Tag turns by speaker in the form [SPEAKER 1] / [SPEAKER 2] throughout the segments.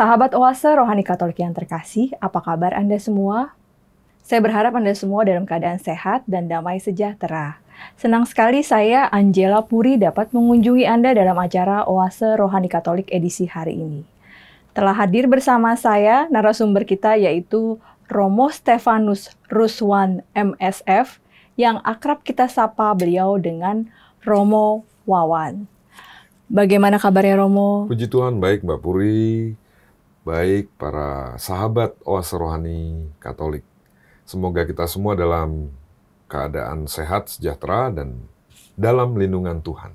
[SPEAKER 1] Sahabat Oase Rohani Katolik yang terkasih, apa kabar Anda semua? Saya berharap Anda semua dalam keadaan sehat dan damai sejahtera. Senang sekali saya, Angela Puri, dapat mengunjungi Anda dalam acara Oase Rohani Katolik edisi hari ini. Telah hadir bersama saya narasumber kita yaitu Romo Stefanus Ruswan MSF, yang akrab kita sapa beliau dengan Romo Wawan. Bagaimana kabarnya Romo?
[SPEAKER 2] Puji Tuhan, baik Mbak Puri, baik para sahabat Oase Rohani Katolik. Semoga kita semua dalam keadaan sehat, sejahtera, dan dalam lindungan Tuhan.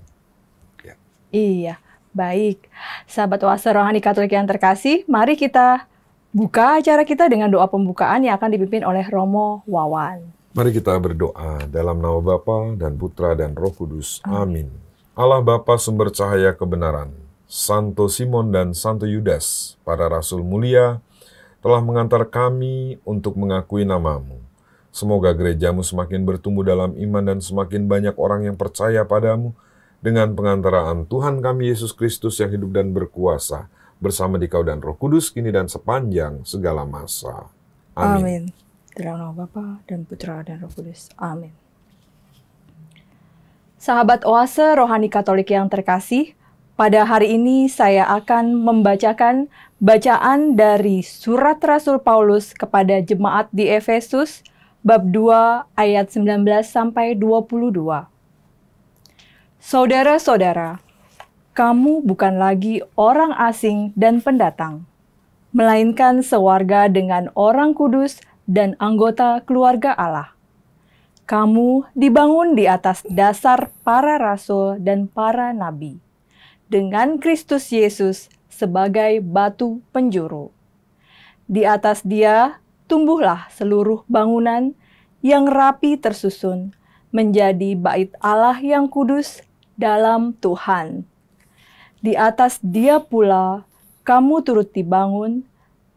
[SPEAKER 2] Ya.
[SPEAKER 1] Iya, baik. Sahabat Oase Rohani Katolik yang terkasih, mari kita buka acara kita dengan doa pembukaan yang akan dipimpin oleh Romo Wawan.
[SPEAKER 2] Mari kita berdoa dalam nama Bapa dan Putra dan Roh Kudus. Amin. Allah Bapa sumber cahaya kebenaran, Santo Simon dan Santo Yudas, para rasul mulia, telah mengantar kami untuk mengakui namamu. Semoga gerejamu semakin bertumbuh dalam iman dan semakin banyak orang yang percaya padamu dengan pengantaraan Tuhan kami Yesus Kristus yang hidup dan berkuasa bersama Dikau dan Roh Kudus kini dan sepanjang segala masa. Amin.
[SPEAKER 1] Dalam nama Bapa dan Putra dan Roh Kudus. Amin. Sahabat Oase Rohani Katolik yang terkasih, pada hari ini saya akan membacakan bacaan dari Surat Rasul Paulus kepada jemaat di Efesus, bab 2 ayat 19 sampai 22. Saudara-saudara, kamu bukan lagi orang asing dan pendatang, melainkan sewarga dengan orang kudus dan anggota keluarga Allah. Kamu dibangun di atas dasar para rasul dan para nabi, dengan Kristus Yesus sebagai batu penjuru. Di atas Dia tumbuhlah seluruh bangunan yang rapi tersusun menjadi bait Allah yang kudus dalam Tuhan. Di atas Dia pula kamu turut dibangun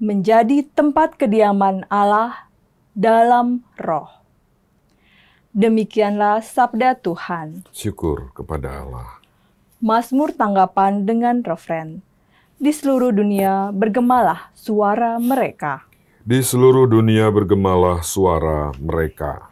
[SPEAKER 1] menjadi tempat kediaman Allah dalam Roh. Demikianlah sabda Tuhan.
[SPEAKER 2] Syukur kepada Allah.
[SPEAKER 1] Mazmur tanggapan dengan refren. Di seluruh dunia bergemalah suara mereka.
[SPEAKER 2] Di seluruh dunia bergemalah suara mereka.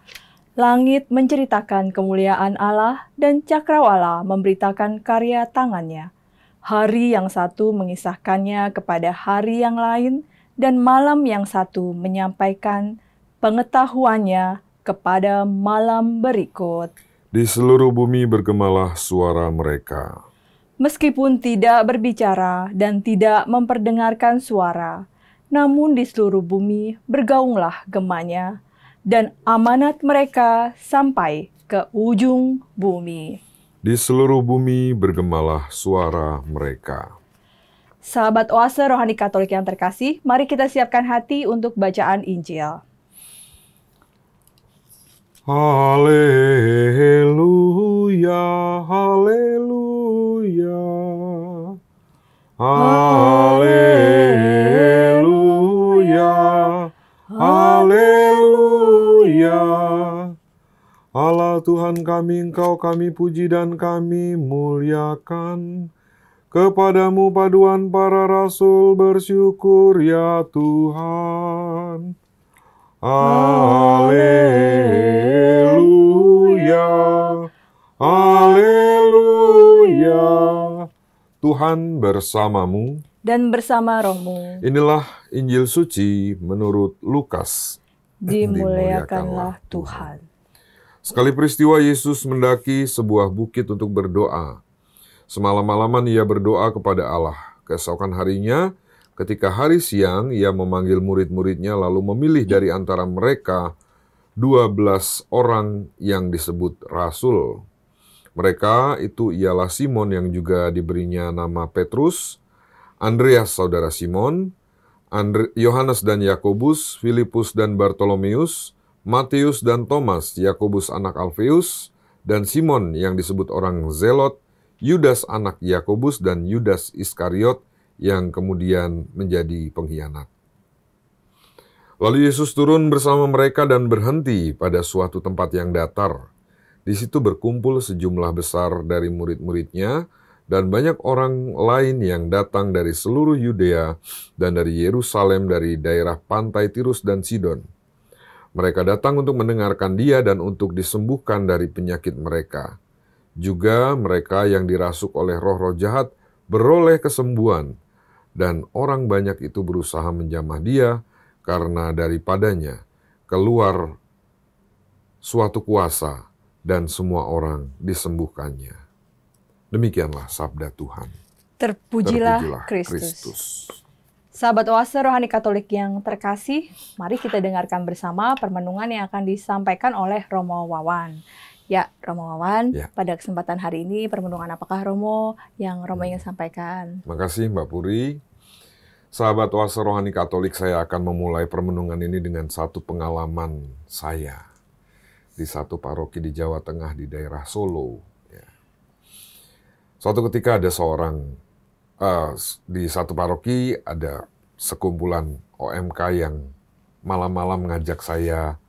[SPEAKER 1] Langit menceritakan kemuliaan Allah dan cakrawala memberitakan karya tangannya. Hari yang satu mengisahkannya kepada hari yang lain dan malam yang satu menyampaikan pengetahuannya kepada malam berikut.
[SPEAKER 2] Di seluruh bumi bergemalah suara mereka.
[SPEAKER 1] Meskipun tidak berbicara dan tidak memperdengarkan suara, namun di seluruh bumi bergaunglah gemanya, dan amanat mereka sampai ke ujung bumi.
[SPEAKER 2] Di seluruh bumi bergemalah suara mereka.
[SPEAKER 1] Sahabat Oase Rohani Katolik yang terkasih, mari kita siapkan hati untuk bacaan Injil.
[SPEAKER 2] Haleluya, haleluya, haleluya, haleluya. Allah Tuhan kami, Engkau kami puji dan kami muliakan. Kepadamu paduan para rasul bersyukur ya Tuhan. Haleluya, haleluya. Tuhan bersamamu
[SPEAKER 1] Dan bersama rohmu.
[SPEAKER 2] Inilah Injil suci menurut Lukas.
[SPEAKER 1] Dimuliakanlah Tuhan.
[SPEAKER 2] Sekali peristiwa Yesus mendaki sebuah bukit untuk berdoa. Semalam-malaman ia berdoa kepada Allah. Keesokan harinya, ketika hari siang, ia memanggil murid-muridnya lalu memilih dari antara mereka 12 orang yang disebut rasul. Mereka itu ialah Simon yang juga diberinya nama Petrus, Andreas saudara Simon, Yohanes dan Yakobus, Filipus dan Bartolomeus, Matius dan Thomas, Yakobus anak Alfeus, dan Simon yang disebut orang Zelot, Yudas anak Yakobus, dan Yudas Iskariot yang kemudian menjadi pengkhianat. Lalu Yesus turun bersama mereka dan berhenti pada suatu tempat yang datar. Di situ berkumpul sejumlah besar dari murid-muridnya Dan banyak orang lain yang datang dari seluruh Yudea dan dari Yerusalem, dari daerah pantai Tirus dan Sidon. Mereka datang untuk mendengarkan dia dan untuk disembuhkan dari penyakit mereka. Juga mereka yang dirasuk oleh roh-roh jahat beroleh kesembuhan. Dan orang banyak itu berusaha menjamah dia karena daripadanya keluar suatu kuasa dan semua orang disembuhkannya. Demikianlah sabda Tuhan.
[SPEAKER 1] Terpujilah Kristus. Sahabat Oase Rohani Katolik yang terkasih, mari kita dengarkan bersama permenungan yang akan disampaikan oleh Romo Wawan. Ya, Romo Wawan, pada kesempatan hari ini permenungan apakah Romo yang Romo ingin sampaikan?
[SPEAKER 2] Terima kasih Mbak Puri. Sahabat Oase Rohani Katolik, saya akan memulai permenungan ini dengan satu pengalaman saya di satu paroki di Jawa Tengah di daerah Solo. Suatu ketika ada di satu paroki ada sekumpulan OMK yang malam-malam ngajak saya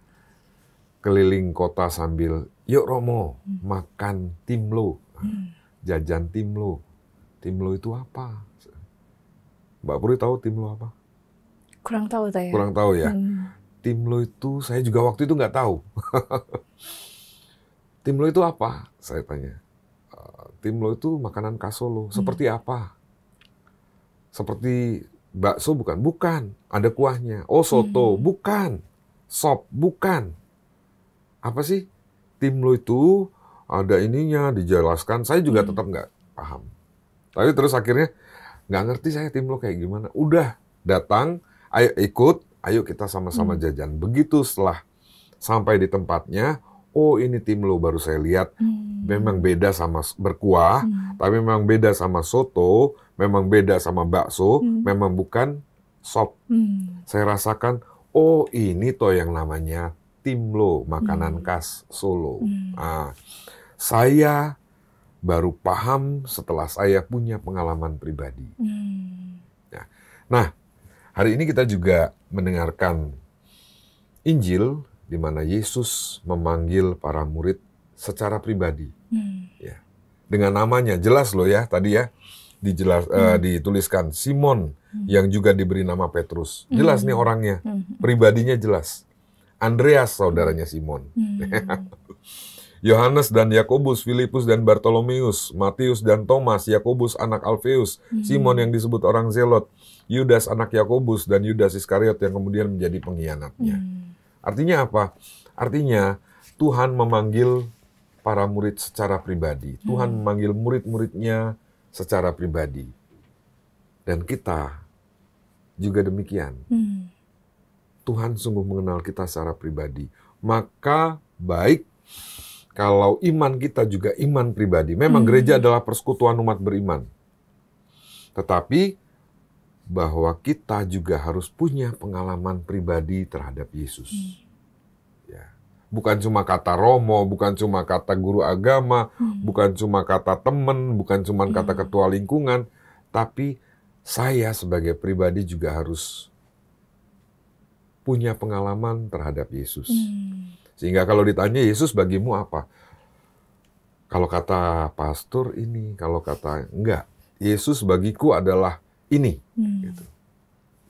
[SPEAKER 2] keliling kota sambil, yuk Romo, makan timlo, jajan timlo. Timlo itu apa? Mbak Puri tahu timlo apa?
[SPEAKER 1] Kurang tahu saya.
[SPEAKER 2] Kurang tahu ya. Timlo itu saya juga waktu itu nggak tahu. Timlo itu apa? Saya tanya. Timlo itu makanan khas Solo. Seperti apa? Seperti bakso bukan? Bukan. Ada kuahnya. Oh, soto. Bukan. Sop. Bukan. Apa sih? Timlo itu ada ininya, dijelaskan. Saya juga tetap nggak paham. Tapi terus akhirnya nggak ngerti saya timlo kayak gimana. Udah datang, ayo ikut, ayo kita sama-sama jajan. Begitu setelah sampai di tempatnya, oh ini timlo baru saya lihat. Memang beda sama berkuah, tapi memang beda sama soto, memang beda sama bakso, memang bukan sop. Saya rasakan, oh ini toh yang namanya timlo, makanan khas Solo. Nah, saya baru paham setelah saya punya pengalaman pribadi. Nah, hari ini kita juga mendengarkan Injil di mana Yesus memanggil para murid secara pribadi. Ya. Dengan namanya, jelas loh ya, tadi ya, dituliskan Simon yang juga diberi nama Petrus. Jelas nih orangnya, pribadinya jelas. Andreas saudaranya Simon. Yohanes dan Yakobus, Filipus dan Bartolomeus, Matius dan Thomas, Yakobus anak Alfeus, Simon yang disebut orang Zelot, Yudas anak Yakobus, dan Yudas Iskariot yang kemudian menjadi pengkhianatnya. Artinya apa? Artinya Tuhan memanggil para murid secara pribadi. Tuhan memanggil murid-muridnya secara pribadi. Dan kita juga demikian. Tuhan sungguh mengenal kita secara pribadi. Maka baik kalau iman kita juga iman pribadi. Memang gereja adalah persekutuan umat beriman. Tetapi bahwa kita juga harus punya pengalaman pribadi terhadap Yesus. Bukan cuma kata Romo, bukan cuma kata guru agama, bukan cuma kata teman, bukan cuma kata ketua lingkungan, tapi saya sebagai pribadi juga harus punya pengalaman terhadap Yesus. Sehingga kalau ditanya Yesus bagimu apa? Kalau kata pastor ini, kalau kata enggak, Yesus bagiku adalah ini. Gitu.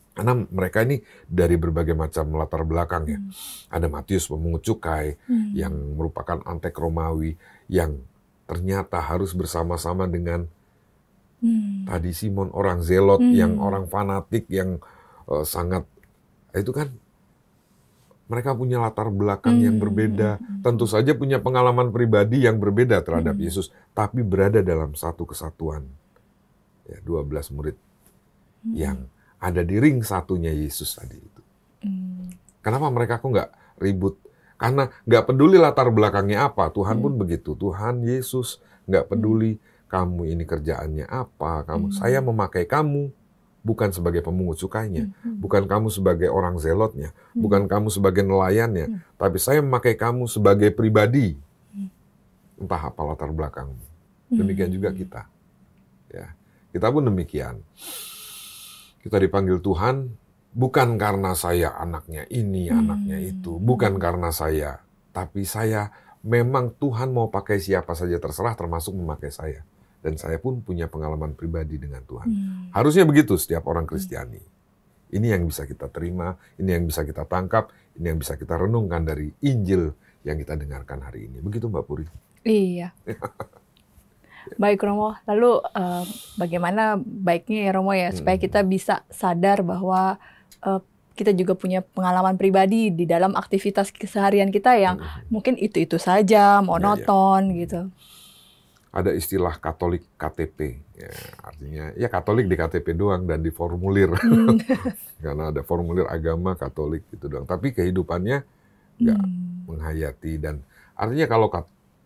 [SPEAKER 2] Karena mereka ini dari berbagai macam latar belakang ya. Ada Matius pemungut cukai yang merupakan antek Romawi yang ternyata harus bersama-sama dengan tadi Simon orang Zelot yang orang fanatik yang sangat itu kan mereka punya latar belakang yang berbeda. Tentu saja punya pengalaman pribadi yang berbeda terhadap Yesus, tapi berada dalam satu kesatuan. Ya, 12 murid yang ada di ring satunya Yesus tadi itu. Kenapa mereka kok nggak ribut? Karena nggak peduli latar belakangnya apa. Tuhan pun begitu. Tuhan Yesus nggak peduli kamu ini kerjaannya apa. Saya memakai kamu bukan sebagai pemungut cukainya, bukan kamu sebagai orang zelotnya, bukan kamu sebagai nelayannya, tapi saya memakai kamu sebagai pribadi. Entah apa latar belakangmu. Demikian juga kita. Ya, kita pun demikian. Kita dipanggil Tuhan bukan karena saya anaknya ini, anaknya itu. Bukan karena saya. Tapi saya memang Tuhan mau pakai siapa saja terserah termasuk memakai saya. dan saya pun punya pengalaman pribadi dengan Tuhan. Harusnya begitu setiap orang Kristiani. Ini yang bisa kita terima, ini yang bisa kita tangkap, ini yang bisa kita renungkan dari Injil yang kita dengarkan hari ini. Begitu Mbak Puri?
[SPEAKER 1] Iya. Baik Romo, lalu bagaimana baiknya ya Romo ya, supaya kita bisa sadar bahwa kita juga punya pengalaman pribadi di dalam aktivitas keseharian kita yang mungkin itu-itu saja, monoton gitu.
[SPEAKER 2] Ada istilah Katolik KTP, ya, artinya ya Katolik di KTP doang dan di formulir, karena ada formulir agama Katolik itu doang. Tapi kehidupannya nggak menghayati, dan artinya kalau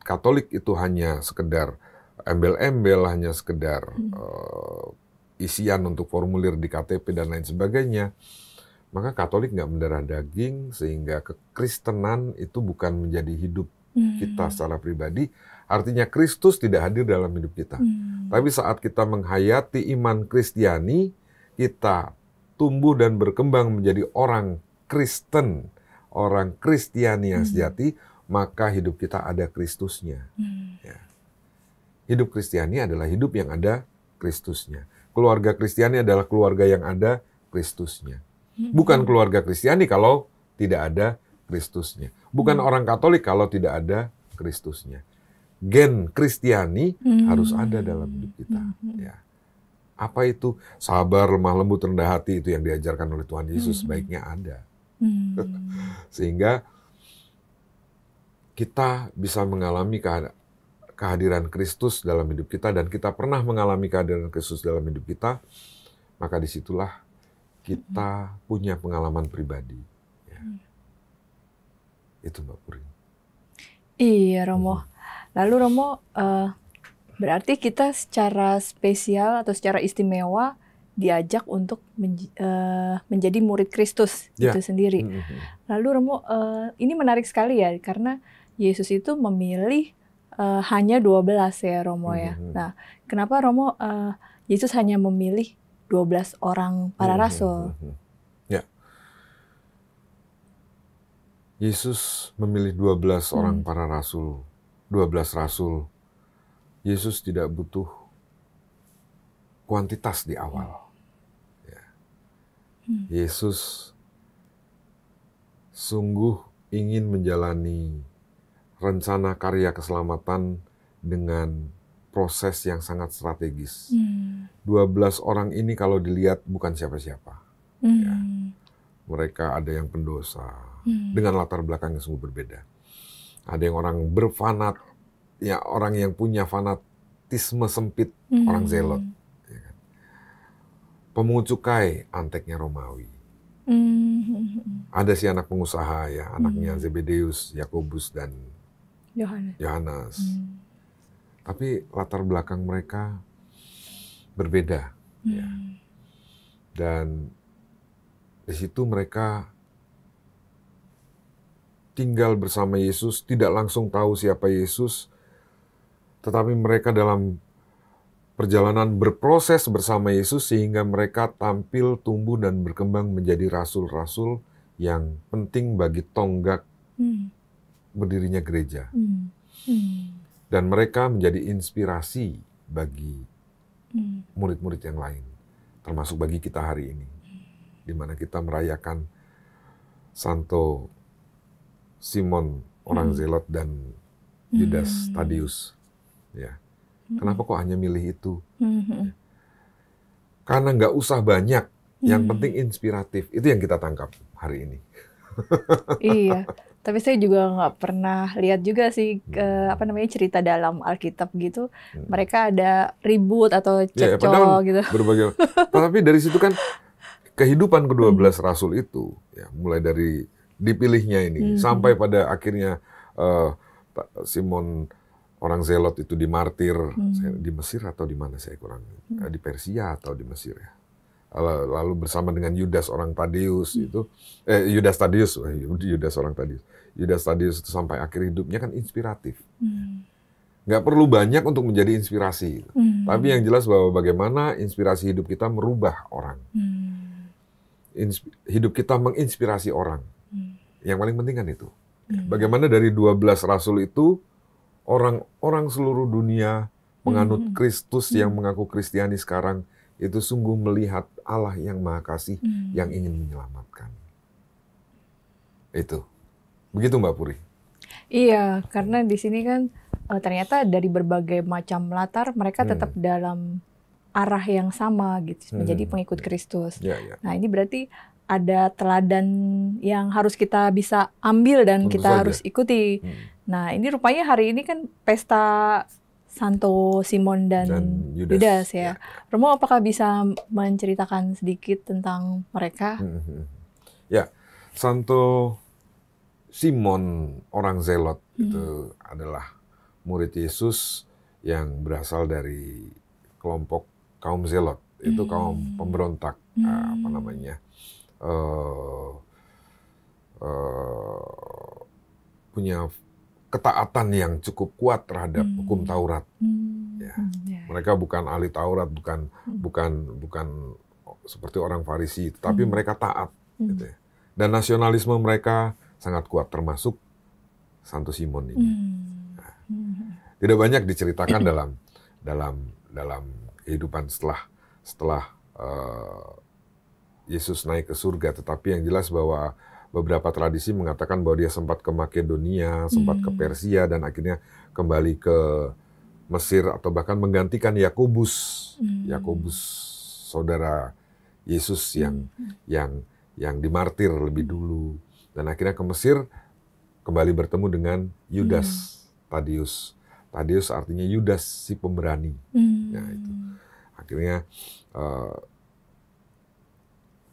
[SPEAKER 2] Katolik itu hanya sekedar embel-embel, hanya sekedar isian untuk formulir di KTP dan lain sebagainya, maka Katolik nggak mendarah daging, sehingga kekristenan itu bukan menjadi hidup kita secara pribadi. Artinya Kristus tidak hadir dalam hidup kita. Tapi saat kita menghayati iman Kristiani, kita tumbuh dan berkembang menjadi orang Kristen, orang Kristiani yang sejati, maka hidup kita ada Kristusnya. Ya. Hidup Kristiani adalah hidup yang ada Kristusnya. Keluarga Kristiani adalah keluarga yang ada Kristusnya. Bukan keluarga Kristiani kalau tidak ada Kristusnya. Bukan orang Katolik kalau tidak ada Kristusnya. Gen Kristiani harus ada dalam hidup kita. Ya. Apa itu? Sabar, lemah lembut, rendah hati, itu yang diajarkan oleh Tuhan Yesus, sebaiknya ada. Sehingga kita bisa mengalami kehadiran Kristus dalam hidup kita, dan kita pernah mengalami kehadiran Kristus dalam hidup kita, maka disitulah kita punya pengalaman pribadi. Ya. Itu Mbak Puri.
[SPEAKER 1] Iya Romo. Lalu Romo, berarti kita secara spesial atau secara istimewa diajak untuk menjadi murid Kristus itu sendiri. Lalu Romo, ini menarik sekali ya, karena Yesus itu memilih hanya 12 ya Romo ya. Nah, kenapa Romo Yesus hanya memilih 12 orang para rasul?
[SPEAKER 2] Ya. Yesus memilih 12 orang para rasul. 12 rasul. Yesus tidak butuh kuantitas di awal. Ya. Yesus sungguh ingin menjalani rencana karya keselamatan dengan proses yang sangat strategis. 12 orang ini kalau dilihat bukan siapa-siapa. Ya. Mereka ada yang pendosa, dengan latar belakang yang sungguh berbeda. Ada yang orang berfanat, ya orang yang punya fanatisme sempit, orang zelot. Ya kan? Pemungut cukai, anteknya Romawi. Ada si anak pengusaha, ya anaknya Zebedeus, Yakobus, dan Yohanes. Tapi latar belakang mereka berbeda. Ya. Dan di situ mereka tinggal bersama Yesus, tidak langsung tahu siapa Yesus, tetapi mereka dalam perjalanan berproses bersama Yesus sehingga mereka tampil, tumbuh, dan berkembang menjadi rasul-rasul yang penting bagi tonggak berdirinya gereja. Dan mereka menjadi inspirasi bagi murid-murid yang lain, termasuk bagi kita hari ini, di mana kita merayakan Santo Simon orang zelot dan Yudas Tadius. Ya. Kenapa kok hanya milih itu? Ya. Karena nggak usah banyak, yang penting inspiratif. Itu yang kita tangkap hari ini.
[SPEAKER 1] Iya, tapi saya juga nggak pernah lihat juga sih cerita dalam Alkitab gitu. Mereka ada ribut atau cekcok gitu.
[SPEAKER 2] Berbagai. Tapi dari situ kan kehidupan ke-12 rasul itu, ya, mulai dari dipilihnya ini sampai pada akhirnya Simon orang zelot itu dimartir di Mesir atau di mana saya kurang, di Persia atau di Mesir ya. Lalu bersama dengan Yudas orang Tadius itu Yudas orang Tadius. Yudas Tadius itu sampai akhir hidupnya kan inspiratif. Nggak perlu banyak untuk menjadi inspirasi. Tapi yang jelas bahwa bagaimana inspirasi hidup kita merubah orang. Hidup kita menginspirasi orang. Yang paling penting kan itu. Bagaimana dari 12 rasul itu orang-orang seluruh dunia penganut Kristus yang mengaku Kristiani sekarang itu sungguh melihat Allah yang Maha Kasih yang ingin menyelamatkan. Itu. Begitu Mbak Puri?
[SPEAKER 1] Iya, karena di sini kan ternyata dari berbagai macam latar mereka tetap dalam arah yang sama gitu, menjadi pengikut Kristus. Nah, ini berarti ada teladan yang harus kita bisa ambil dan
[SPEAKER 2] Tentu
[SPEAKER 1] kita
[SPEAKER 2] saja.
[SPEAKER 1] harus ikuti. Nah, ini rupanya hari ini kan pesta Santo Simon dan Yudas ya. Romo, apakah bisa menceritakan sedikit tentang mereka?
[SPEAKER 2] Ya, Santo Simon orang Zelot itu adalah murid Yesus yang berasal dari kelompok kaum Zelot. Itu kaum pemberontak, apa namanya, punya ketaatan yang cukup kuat terhadap hukum Taurat. Ya. Mereka bukan ahli Taurat, bukan seperti orang Farisi, tetapi mereka taat. Gitu ya. Dan nasionalisme mereka sangat kuat, termasuk Santo Simon ini. Nah, tidak banyak diceritakan dalam kehidupan setelah Yesus naik ke surga, tetapi yang jelas bahwa beberapa tradisi mengatakan bahwa dia sempat ke Makedonia, sempat ke Persia, dan akhirnya kembali ke Mesir atau bahkan menggantikan Yakobus, saudara Yesus yang dimartir lebih dulu, dan akhirnya ke Mesir kembali bertemu dengan Yudas Tadius. Tadius artinya Yudas si pemberani. Ya, itu. Akhirnya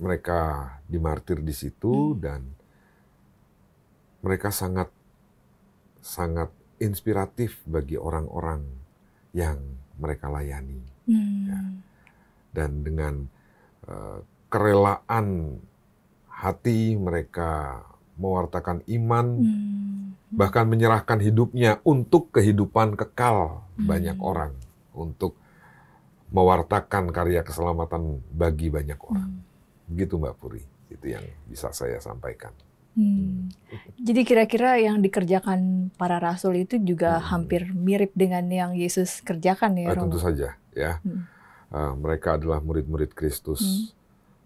[SPEAKER 2] mereka dimartir di situ dan mereka sangat inspiratif bagi orang-orang yang mereka layani. Ya. Dan dengan kerelaan hati mereka mewartakan iman, bahkan menyerahkan hidupnya untuk kehidupan kekal banyak orang, untuk mewartakan karya keselamatan bagi banyak orang. Begitu Mbak Puri, itu yang bisa saya sampaikan.
[SPEAKER 1] Jadi kira-kira yang dikerjakan para rasul itu juga hampir mirip dengan yang Yesus kerjakan ya, Romo?
[SPEAKER 2] Tentu saja, ya. Mereka adalah murid-murid Kristus.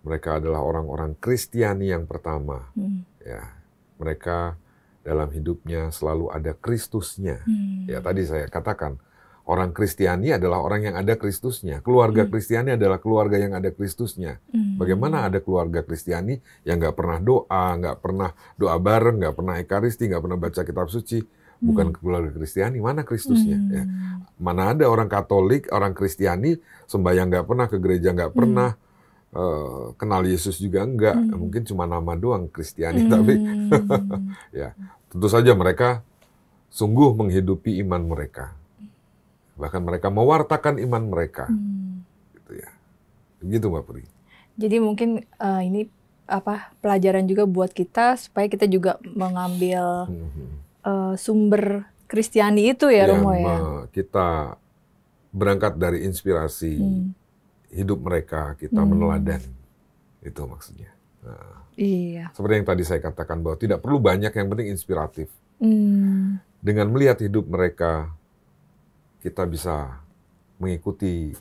[SPEAKER 2] Mereka adalah orang-orang Kristiani yang pertama. Ya, mereka dalam hidupnya selalu ada Kristusnya. Ya, tadi saya katakan, orang Kristiani adalah orang yang ada Kristusnya. Keluarga Kristiani adalah keluarga yang ada Kristusnya. Bagaimana ada keluarga Kristiani yang nggak pernah doa bareng, nggak pernah ekaristi, nggak pernah baca kitab suci? Bukan keluarga Kristiani. Mana Kristusnya? Ya. Mana ada orang Katolik, orang Kristiani sembahyang nggak pernah, ke gereja nggak pernah, kenal Yesus juga enggak. Mungkin cuma nama doang Kristiani, tapi ya tentu saja mereka sungguh menghidupi iman mereka. Bahkan mereka mewartakan iman mereka. Gitu ya. Begitu Mbak Puri.
[SPEAKER 1] Jadi mungkin ini pelajaran juga buat kita supaya kita juga mengambil sumber Kristiani itu ya, Romo ya.
[SPEAKER 2] Kita berangkat dari inspirasi hidup mereka, kita meneladan. Itu maksudnya. Nah,
[SPEAKER 1] iya.
[SPEAKER 2] Seperti yang tadi saya katakan bahwa tidak perlu banyak, yang penting inspiratif. Dengan melihat hidup mereka, kita bisa mengikuti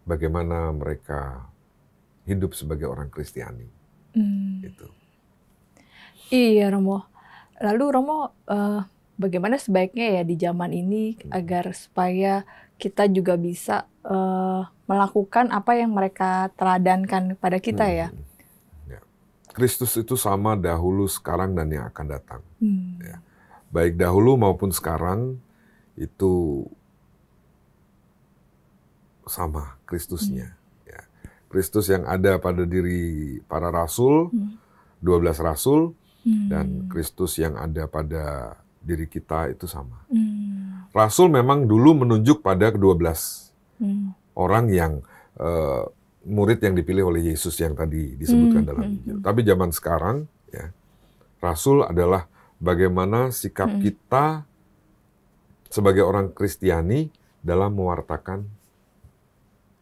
[SPEAKER 2] bagaimana mereka hidup sebagai orang Kristiani. Itu.
[SPEAKER 1] Iya, Romo. Lalu Romo, bagaimana sebaiknya ya di zaman ini agar supaya kita juga bisa melakukan apa yang mereka teladankan pada kita ya?
[SPEAKER 2] Kristus itu sama dahulu, sekarang, dan yang akan datang. Ya. Baik dahulu maupun sekarang itu sama Kristusnya. Ya. Kristus yang ada pada diri para rasul, 12 rasul, dan Kristus yang ada pada diri kita itu sama. Rasul memang dulu menunjuk pada ke-12 orang yang murid yang dipilih oleh Yesus yang tadi disebutkan dalam Injil. Tapi zaman sekarang, ya, rasul adalah bagaimana sikap kita sebagai orang Kristiani dalam mewartakan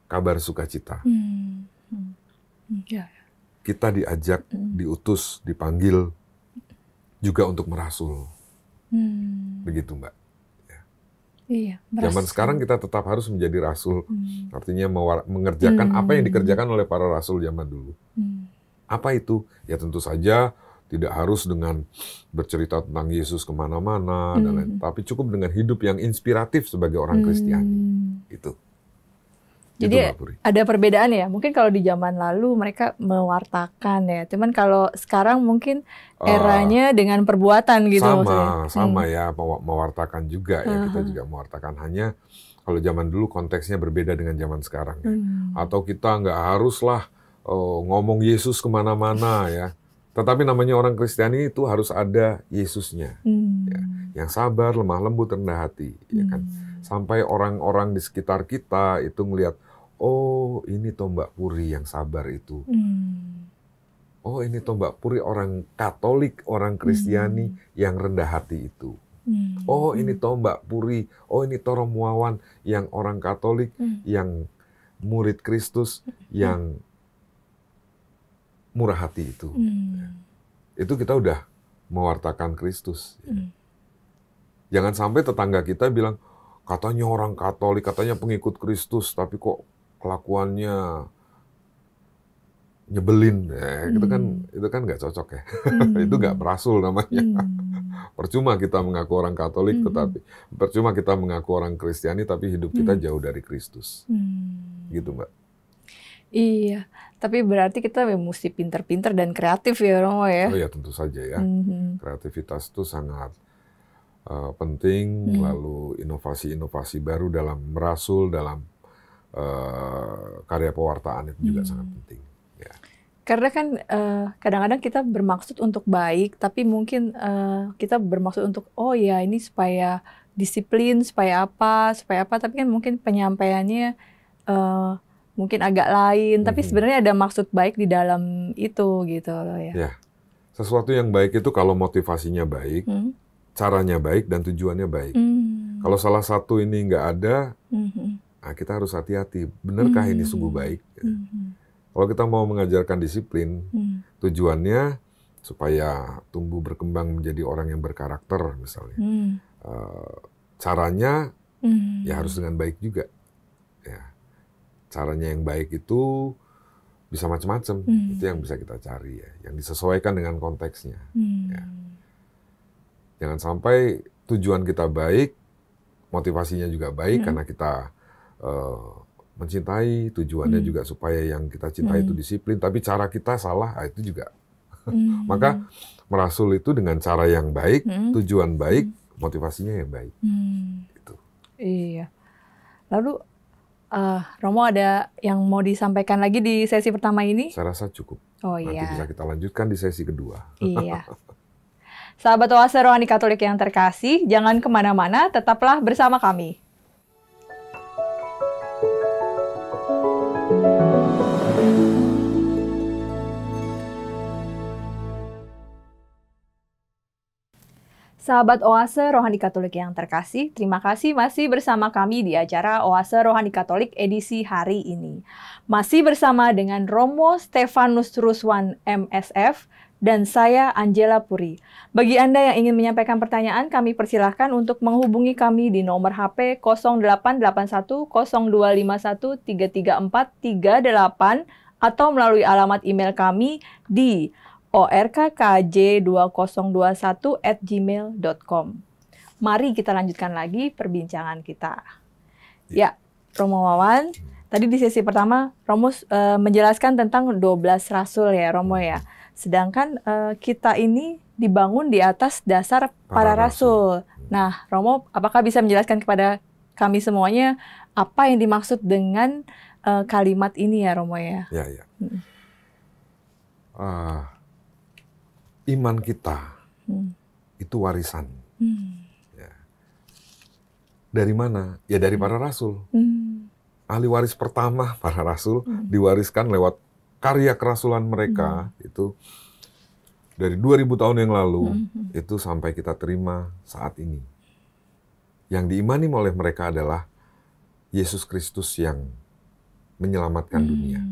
[SPEAKER 2] kabar sukacita. Kita diajak, diutus, dipanggil juga untuk merasul. Begitu Mbak.
[SPEAKER 1] Iya,
[SPEAKER 2] Zaman sekarang kita tetap harus menjadi rasul. Artinya mengerjakan apa yang dikerjakan oleh para rasul zaman dulu. Apa itu? Ya tentu saja tidak harus dengan bercerita tentang Yesus kemana-mana dan lain. Tapi cukup dengan hidup yang inspiratif sebagai orang Kristiani. Itu.
[SPEAKER 1] Jadi
[SPEAKER 2] Mbak Puri.
[SPEAKER 1] ada perbedaan ya. Mungkin kalau di zaman lalu mereka mewartakan ya. Cuman kalau sekarang mungkin eranya dengan perbuatan gitu maksudnya.
[SPEAKER 2] Sama ya, mewartakan juga ya. Kita juga mewartakan. Hanya kalau zaman dulu konteksnya berbeda dengan zaman sekarang ya. Atau kita nggak haruslah ngomong Yesus kemana-mana ya. Tetapi namanya orang Kristiani itu harus ada Yesusnya. Ya. Yang sabar, lemah lembut, rendah hati. Ya kan? Sampai orang-orang di sekitar kita itu melihat, oh ini toh Mbak Puri yang sabar itu. Oh ini toh Mbak Puri orang Katolik, orang Kristiani yang rendah hati itu. Oh ini toh Mbak Puri, oh ini toh Romuawan yang orang Katolik, yang murid Kristus, yang murah hati itu. Itu kita udah mewartakan Kristus. Jangan sampai tetangga kita bilang, katanya orang Katolik, katanya pengikut Kristus, tapi kok kelakuannya nyebelin. Itu kan nggak cocok ya. Itu nggak berasul namanya. Percuma kita mengaku orang Katolik, tetapi percuma kita mengaku orang Kristiani, tapi hidup kita jauh dari Kristus. Gitu, Mbak.
[SPEAKER 1] Iya, tapi berarti kita mesti pinter-pinter dan kreatif ya, Romo ya.
[SPEAKER 2] Oh ya, tentu saja ya. Kreativitas itu sangat penting, lalu inovasi-inovasi baru dalam merasul, dalam karya pewartaan itu juga sangat penting. Ya.
[SPEAKER 1] Karena kan kadang-kadang kita bermaksud untuk baik, tapi mungkin kita bermaksud untuk oh ya ini supaya disiplin, supaya apa, tapi kan mungkin penyampaiannya mungkin agak lain, tapi sebenarnya ada maksud baik di dalam itu gitu loh ya.
[SPEAKER 2] Ya, sesuatu yang baik itu kalau motivasinya baik, caranya baik dan tujuannya baik. Kalau salah satu ini nggak ada, nah kita harus hati-hati. Benarkah ini sungguh baik? Kalau kita mau mengajarkan disiplin, tujuannya supaya tumbuh berkembang menjadi orang yang berkarakter misalnya. Caranya ya harus dengan baik juga. Ya. Caranya yang baik itu bisa macam-macam. Itu yang bisa kita cari ya, yang disesuaikan dengan konteksnya. Ya. Jangan sampai tujuan kita baik, motivasinya juga baik karena kita mencintai, tujuannya juga supaya yang kita cintai itu disiplin, tapi cara kita salah, itu juga. Maka merasul itu dengan cara yang baik, tujuan baik, motivasinya yang baik. Gitu.
[SPEAKER 1] Iya. Lalu Romo ada yang mau disampaikan lagi di sesi pertama ini?
[SPEAKER 2] Saya rasa cukup.
[SPEAKER 1] Oh
[SPEAKER 2] Nanti
[SPEAKER 1] iya.
[SPEAKER 2] bisa kita lanjutkan di sesi kedua.
[SPEAKER 1] Iya. Sahabat Oase Rohani Katolik yang terkasih, jangan kemana-mana, tetaplah bersama kami. Sahabat Oase Rohani Katolik yang terkasih, terima kasih masih bersama kami di acara Oase Rohani Katolik edisi hari ini. Masih bersama dengan Romo Stefanus Ruswan MSF dan saya Angela Puri. Bagi Anda yang ingin menyampaikan pertanyaan, kami persilahkan untuk menghubungi kami di nomor HP 0881 0251 33438 atau melalui alamat email kami di orkkj2021@gmail.com. Mari kita lanjutkan lagi perbincangan kita. Ya, Romo Wawan, tadi di sesi pertama Romo menjelaskan tentang 12 rasul ya, Romo ya. Sedangkan kita ini dibangun di atas dasar para rasul. Nah, Romo, apakah bisa menjelaskan kepada kami semuanya apa yang dimaksud dengan kalimat ini ya, Romo ya?
[SPEAKER 2] Ya. Iman kita itu warisan. Ya. Dari mana? Ya dari para rasul. Ahli waris pertama para rasul diwariskan lewat karya kerasulan mereka itu dari 2000 tahun yang lalu itu sampai kita terima saat ini. Yang diimani oleh mereka adalah Yesus Kristus yang menyelamatkan dunia.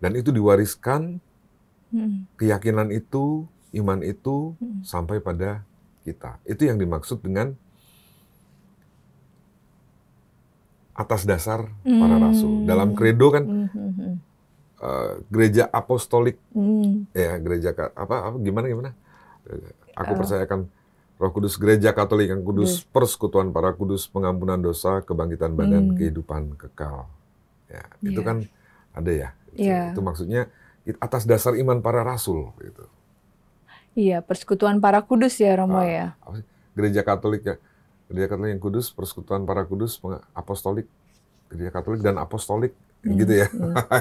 [SPEAKER 2] Dan itu diwariskan, keyakinan itu, iman itu sampai pada kita. Itu yang dimaksud dengan atas dasar para rasul. Dalam kredo kan gereja apostolik, ya gereja apa gimana? Aku percayakan Roh Kudus, gereja Katolik yang kudus, persekutuan para kudus, pengampunan dosa, kebangkitan badan, kehidupan kekal. Ya, itu kan ada ya. Itu maksudnya atas dasar iman para rasul gitu.
[SPEAKER 1] Iya, persekutuan para kudus ya Romo ya.
[SPEAKER 2] Gereja Katolik ya. Gereja Katolik yang kudus, persekutuan para kudus, apostolik, gereja Katolik dan apostolik gitu ya.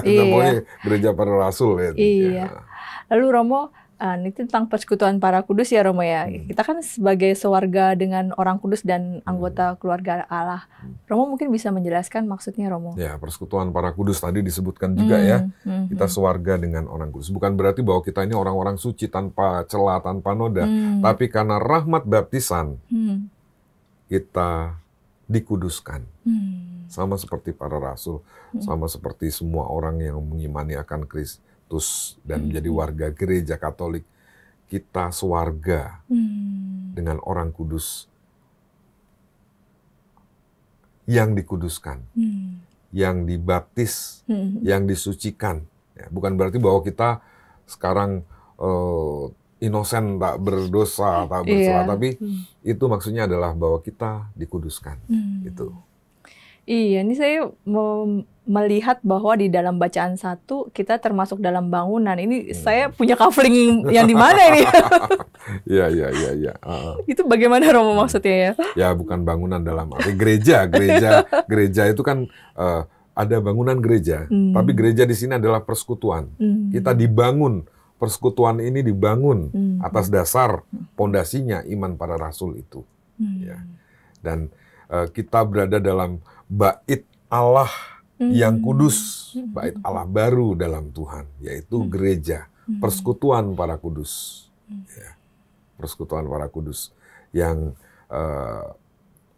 [SPEAKER 2] Itu pokoknya gereja para rasul ya.
[SPEAKER 1] Iya. Lalu Romo, ini tentang persekutuan para kudus ya Romo ya. Kita kan sebagai sewarga dengan orang kudus dan anggota keluarga Allah. Romo mungkin bisa menjelaskan maksudnya Romo.
[SPEAKER 2] Ya, persekutuan para kudus tadi disebutkan juga ya. Kita sewarga dengan orang kudus. Bukan berarti bahwa kita ini orang-orang suci tanpa celah, tanpa noda. Tapi karena rahmat baptisan, kita dikuduskan. Sama seperti para rasul, sama seperti semua orang yang mengimani akan Kristus dan menjadi warga gereja Katolik, kita sewarga dengan orang kudus yang dikuduskan, yang dibaptis, yang disucikan. Ya, bukan berarti bahwa kita sekarang inosen, tak berdosa, tak bersalah, tapi itu maksudnya adalah bahwa kita dikuduskan. Itu.
[SPEAKER 1] Iya, ini saya melihat bahwa di dalam bacaan 1 kita termasuk dalam bangunan. Ini saya punya kafling yang di mana ini?
[SPEAKER 2] Iya.
[SPEAKER 1] Itu bagaimana Romo maksudnya ya?
[SPEAKER 2] Ya, bukan bangunan dalam arti gereja. Gereja itu kan ada bangunan gereja, tapi gereja di sini adalah persekutuan. Kita dibangun, persekutuan ini dibangun atas dasar pondasinya iman para rasul itu. Ya. Dan kita berada dalam bait Allah yang kudus, bait Allah baru dalam Tuhan, yaitu gereja, persekutuan para kudus. Ya. Persekutuan para kudus yang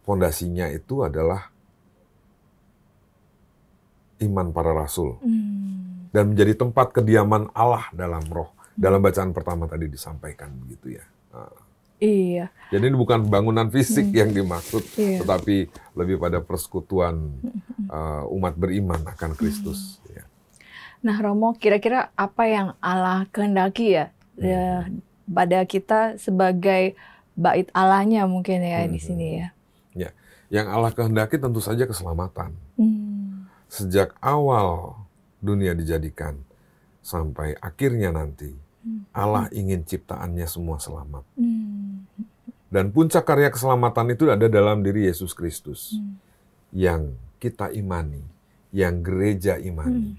[SPEAKER 2] pondasinya itu adalah iman para rasul. Dan menjadi tempat kediaman Allah dalam roh. Dalam bacaan pertama tadi disampaikan begitu ya.
[SPEAKER 1] Iya.
[SPEAKER 2] Jadi ini bukan bangunan fisik yang dimaksud, tetapi lebih pada persekutuan umat beriman akan Kristus. Ya.
[SPEAKER 1] Nah Romo, kira-kira apa yang Allah kehendaki ya, pada kita sebagai bait Allahnya mungkin ya di sini ya.
[SPEAKER 2] Ya, yang Allah kehendaki tentu saja keselamatan. Sejak awal dunia dijadikan sampai akhirnya nanti, Allah ingin ciptaannya semua selamat. Dan puncak karya keselamatan itu ada dalam diri Yesus Kristus. Yang kita imani, yang gereja imani.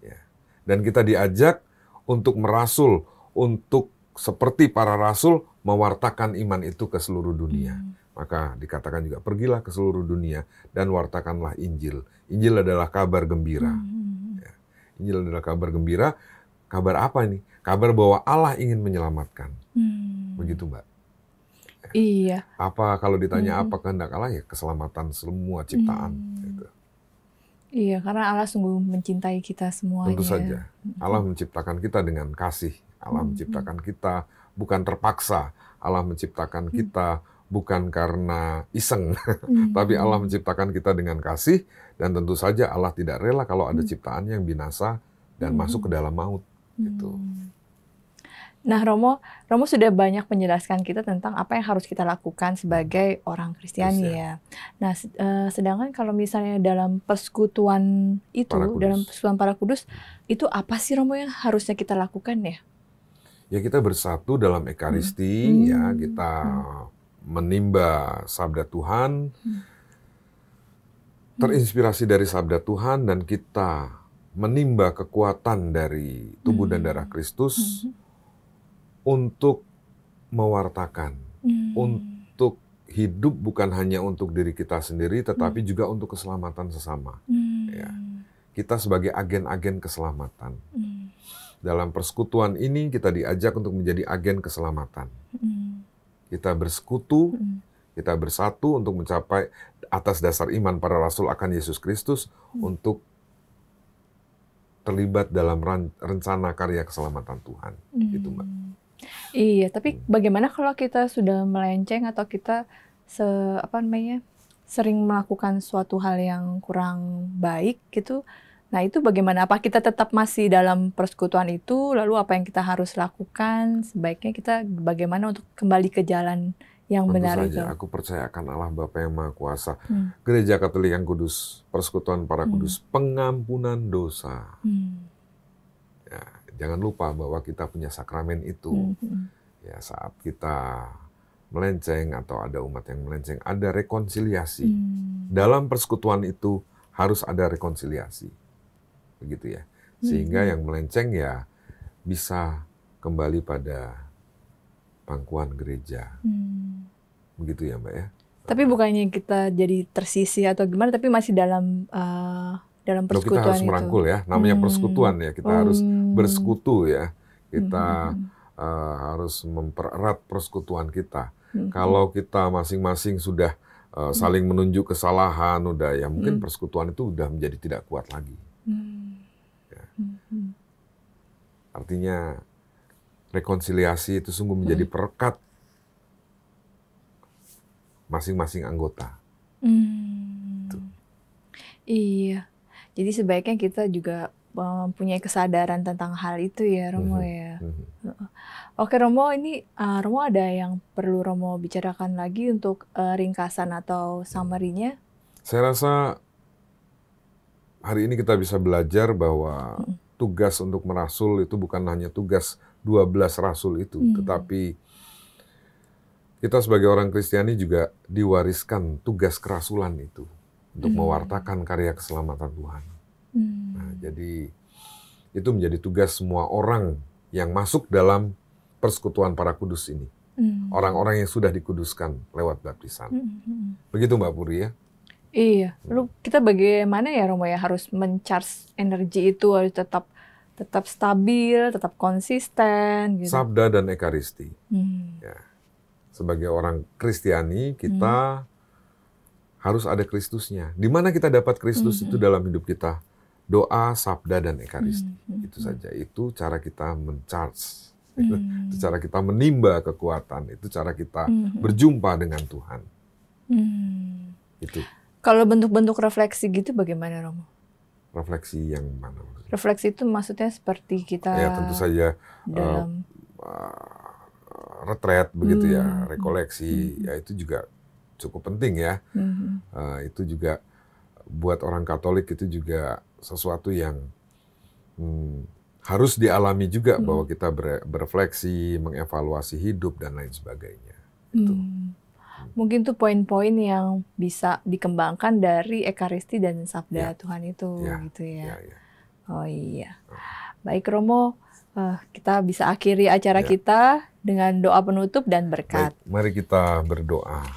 [SPEAKER 2] Ya. Dan kita diajak untuk merasul, untuk seperti para rasul, mewartakan iman itu ke seluruh dunia. Maka dikatakan juga, pergilah ke seluruh dunia dan wartakanlah Injil. Injil adalah kabar gembira. Ya. Injil adalah kabar gembira. Kabar apa ini? Kabar bahwa Allah ingin menyelamatkan. Begitu, Mbak.
[SPEAKER 1] Iya.
[SPEAKER 2] Apa kalau ditanya apa kehendak Allah, ya keselamatan semua ciptaan. Gitu.
[SPEAKER 1] Iya, karena Allah sungguh mencintai kita semuanya.
[SPEAKER 2] Tentu saja. Allah menciptakan kita dengan kasih. Allah menciptakan kita bukan terpaksa. Allah menciptakan kita bukan karena iseng. Tapi Allah menciptakan kita dengan kasih. Dan tentu saja Allah tidak rela kalau ada ciptaan yang binasa dan masuk ke dalam maut. Gitu.
[SPEAKER 1] Nah Romo sudah banyak menjelaskan kita tentang apa yang harus kita lakukan sebagai orang Kristiani ya. Nah sedangkan kalau misalnya dalam persekutuan itu, dalam persekutuan para kudus, itu apa sih Romo yang harusnya kita lakukan ya?
[SPEAKER 2] Ya kita bersatu dalam Ekaristi, ya kita menimba sabda Tuhan, terinspirasi dari sabda Tuhan, dan kita menimba kekuatan dari tubuh dan darah Kristus untuk mewartakan, untuk hidup bukan hanya untuk diri kita sendiri, tetapi juga untuk keselamatan sesama. Ya. Kita sebagai agen-agen keselamatan. Dalam persekutuan ini kita diajak untuk menjadi agen keselamatan. Kita bersekutu, kita bersatu untuk mencapai atas dasar iman para rasul akan Yesus Kristus untuk terlibat dalam rencana karya keselamatan Tuhan. Itu, Mbak.
[SPEAKER 1] Iya, tapi bagaimana kalau kita sudah melenceng atau kita sering melakukan suatu hal yang kurang baik gitu. Nah, itu bagaimana? Apa kita tetap masih dalam persekutuan itu? Lalu apa yang kita harus lakukan? Sebaiknya kita bagaimana untuk kembali ke jalan yang
[SPEAKER 2] Tentu
[SPEAKER 1] benar itu?
[SPEAKER 2] saja, aku percaya akan Allah Bapa yang Maha Kuasa, Gereja Katolik yang kudus, persekutuan para kudus, pengampunan dosa. Ya, jangan lupa bahwa kita punya sakramen itu. Ya, saat kita melenceng atau ada umat yang melenceng, ada rekonsiliasi. Dalam persekutuan itu harus ada rekonsiliasi. Begitu ya. Sehingga yang melenceng ya bisa kembali pada pangkuan gereja. Begitu ya, Mbak ya.
[SPEAKER 1] Tapi bukannya kita jadi tersisih atau gimana, tapi masih dalam persekutuan
[SPEAKER 2] kita harus
[SPEAKER 1] itu.
[SPEAKER 2] merangkul ya, namanya persekutuan ya. Kita harus bersekutu ya. Kita harus mempererat persekutuan kita. Kalau kita masing-masing sudah saling menunjuk kesalahan, udah ya mungkin persekutuan itu udah menjadi tidak kuat lagi. Ya. Artinya rekonsiliasi itu sungguh menjadi perekat masing-masing anggota.
[SPEAKER 1] Iya. Jadi sebaiknya kita juga mempunyai kesadaran tentang hal itu ya, Romo ya. Oke, Romo, ini Romo ada yang perlu Romo bicarakan lagi untuk ringkasan atau summary-nya?
[SPEAKER 2] Saya rasa hari ini kita bisa belajar bahwa tugas untuk merasul itu bukan hanya tugas 12 rasul itu, tetapi kita sebagai orang Kristiani juga diwariskan tugas kerasulan itu untuk mewartakan karya keselamatan Tuhan. Nah, jadi itu menjadi tugas semua orang yang masuk dalam persekutuan para kudus ini. Orang-orang yang sudah dikuduskan lewat baptisan. Begitu Mbak Puri ya?
[SPEAKER 1] Iya. Lalu kita bagaimana ya Romo ya harus men-charge energi itu harus tetap stabil, tetap konsisten gitu.
[SPEAKER 2] Sabda dan Ekaristi. Ya. Sebagai orang Kristiani kita harus ada Kristusnya. Di mana kita dapat Kristus itu dalam hidup kita? Doa, sabda, dan Ekaristi. Itu saja. Itu cara kita men-charge. Itu cara kita menimba kekuatan. Itu cara kita berjumpa dengan Tuhan. Itu.
[SPEAKER 1] Kalau bentuk-bentuk refleksi gitu bagaimana, Romo?
[SPEAKER 2] Refleksi yang mana?
[SPEAKER 1] Refleksi itu maksudnya seperti kita
[SPEAKER 2] ya tentu saja
[SPEAKER 1] dalam
[SPEAKER 2] retret begitu ya, rekoleksi, ya itu juga cukup penting ya. Itu juga buat orang Katolik itu juga sesuatu yang harus dialami juga bahwa kita berefleksi, mengevaluasi hidup dan lain sebagainya. Itu.
[SPEAKER 1] Mungkin tuh poin-poin yang bisa dikembangkan dari Ekaristi dan Sabda Tuhan itu, gitu ya. Oh iya. Baik Romo, kita bisa akhiri acara kita dengan doa penutup dan berkat.
[SPEAKER 2] Baik, mari kita berdoa.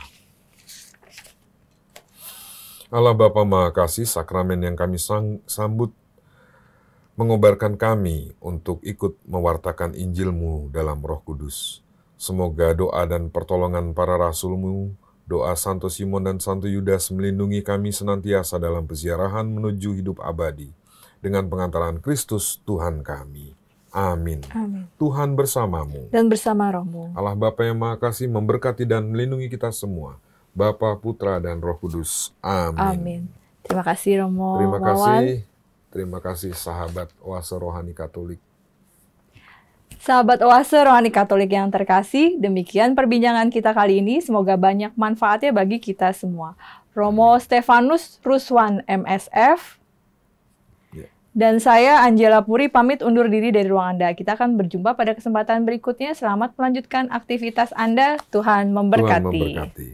[SPEAKER 2] Allah Bapa Maha Kasih, sakramen yang kami sambut mengobarkan kami untuk ikut mewartakan Injil-Mu dalam Roh Kudus. Semoga doa dan pertolongan para rasul-Mu, doa Santo Simon dan Santo Yudas melindungi kami senantiasa dalam peziarahan menuju hidup abadi. Dengan pengantaran Kristus Tuhan kami. Amin.
[SPEAKER 1] Amin.
[SPEAKER 2] Tuhan bersamamu.
[SPEAKER 1] Dan bersama Romo.
[SPEAKER 2] Allah Bapa yang Maha Kasih memberkati dan melindungi kita semua. Bapa, Putra, dan Roh Kudus. Amin.
[SPEAKER 1] Amin. Terima kasih Romo.
[SPEAKER 2] Terima kasih. Terima kasih sahabat Oase Rohani Katolik.
[SPEAKER 1] Sahabat Oase Rohani Katolik yang terkasih, demikian perbincangan kita kali ini. Semoga banyak manfaatnya bagi kita semua. Romo Stefanus Ruswan MSF dan saya Angela Puri pamit undur diri dari ruang Anda. Kita akan berjumpa pada kesempatan berikutnya. Selamat melanjutkan aktivitas Anda. Tuhan memberkati.
[SPEAKER 2] Tuhan memberkati.